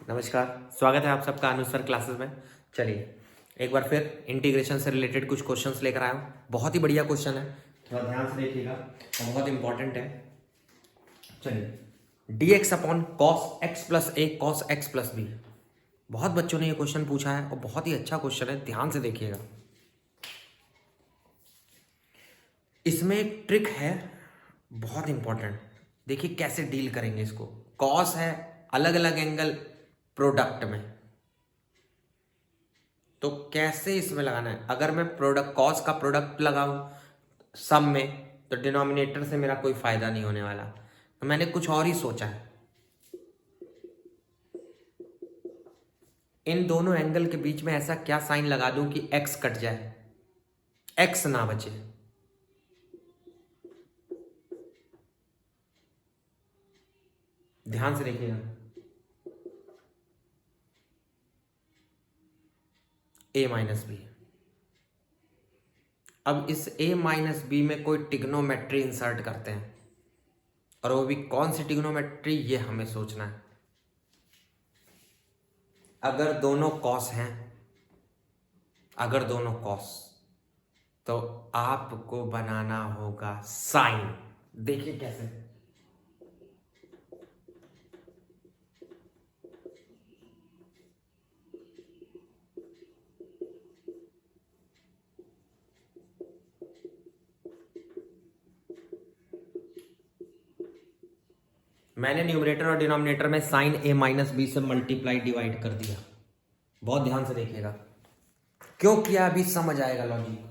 नमस्कार, स्वागत है आप सबका अनुसर क्लासेस में। चलिए एक बार फिर इंटीग्रेशन से रिलेटेड कुछ क्वेश्चंस लेकर आया हूँ। बहुत ही बढ़िया क्वेश्चन है, थोड़ा ध्यान से देखिएगा और बहुत इंपॉर्टेंट है। चलिए, dx upon cos x plus a cos x plus b. बहुत बच्चों ने ये क्वेश्चन पूछा है और बहुत ही अच्छा क्वेश्चन है, ध्यान से देखिएगा। इसमें एक ट्रिक है बहुत इंपॉर्टेंट, देखिए कैसे डील करेंगे इसको। कॉस है, अलग अलग एंगल प्रोडक्ट में, तो कैसे इसमें लगाना है। अगर मैं प्रोडक्ट कॉस का प्रोडक्ट लगाऊं सम में, तो डिनोमिनेटर से मेरा कोई फायदा नहीं होने वाला, तो मैंने कुछ और ही सोचा है। इन दोनों एंगल के बीच में ऐसा क्या साइन लगा दूं कि एक्स कट जाए, एक्स ना बचे। ध्यान से देखिएगा, a माइनस बी। अब इस a माइनस बी में कोई टिग्नोमेट्री इंसर्ट करते हैं, और वो भी कौन सी टिग्नोमेट्री, ये हमें सोचना है। अगर दोनों कॉस हैं, अगर दोनों कॉस, तो आपको बनाना होगा साइन। देखिए कैसे। मैंने न्यूमरेटर और डिनोमिनेटर में साइन a माइनस बी से मल्टीप्लाई डिवाइड कर दिया। बहुत ध्यान से देखिएगा, क्यों किया अभी समझ आएगा लॉजिक।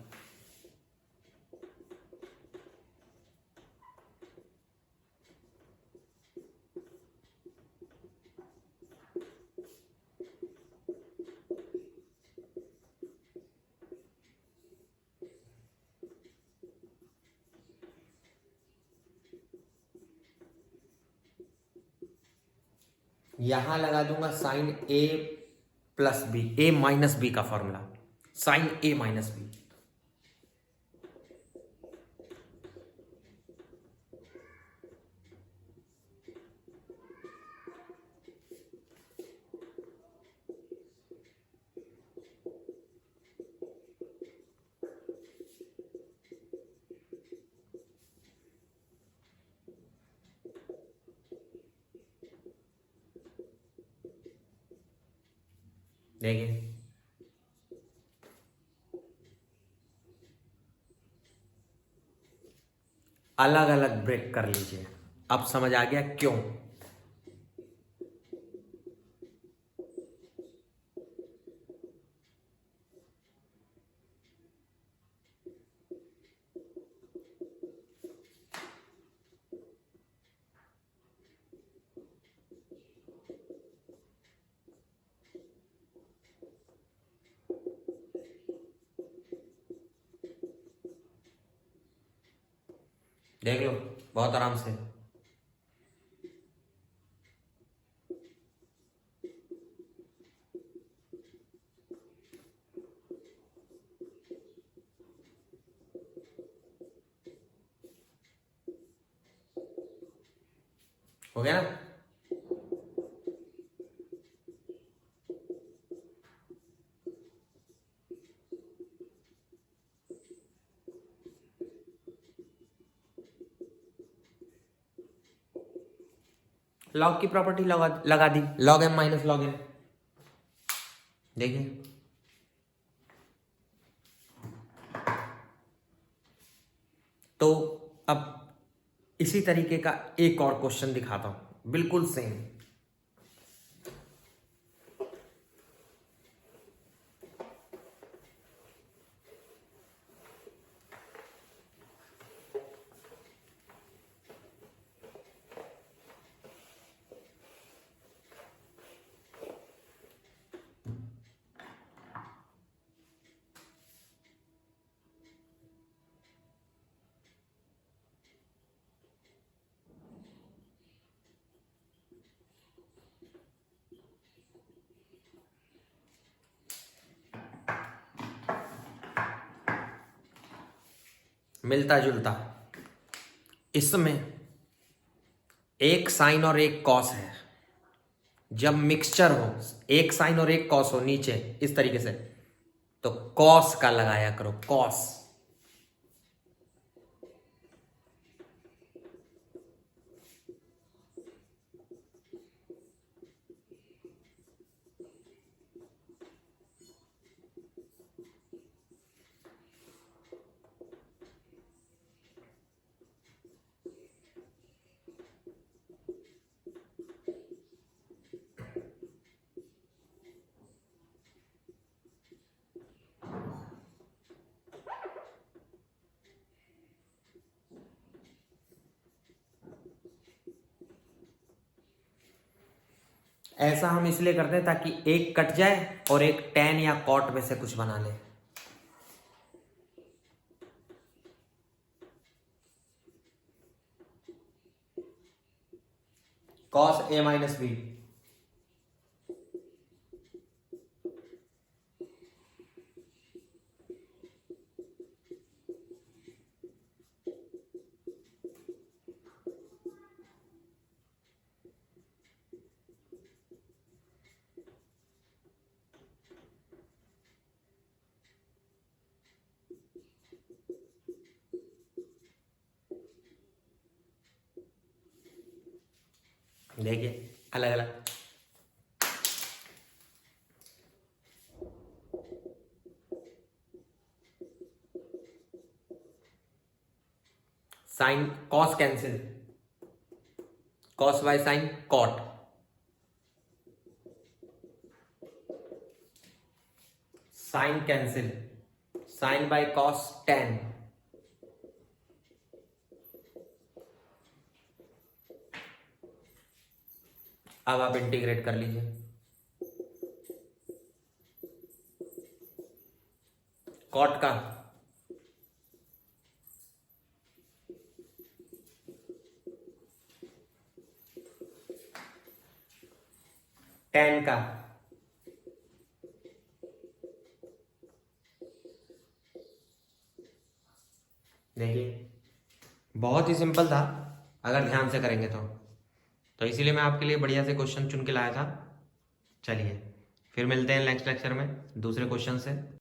यहां लगा दूंगा sine a plus b, a minus b का formula, sine a minus b. देखिए अलग अलग ब्रेक कर लीजिए। अब समझ आ गया क्यों। देख लो बहुत आराम से। हो गया ना। लॉग की प्रॉपर्टी लगा दी, log m minus log n. देखिए तो अब इसी तरीके का एक और क्वेश्चन दिखाता हूं, बिल्कुल सेम। मिलता जुलता, इसमें एक साइन और एक कॉस है, जब मिक्सचर हो, एक साइन और एक कॉस हो नीचे इस तरीके से, तो कॉस का लगाया करो, कॉस। ऐसा हम इसलिए करते हैं ताकि एक कट जाए और एक tan या cot में से कुछ बना ले। cos a माइनस बी, देखिए अलग अलग। Sine cos cancel, cos by sine cot, sine cancel, sine by cos tan, अब आप इंटीग्रेट कर लीजिए। कॉट का टेन का, देखिए बहुत ही सिंपल था अगर ध्यान से करेंगे तो इसीलिए मैं आपके लिए बढ़िया से क्वेश्चन चुन के लाया था। चलिए फिर मिलते हैं नेक्स्ट लेक्चर में दूसरे क्वेश्चन से।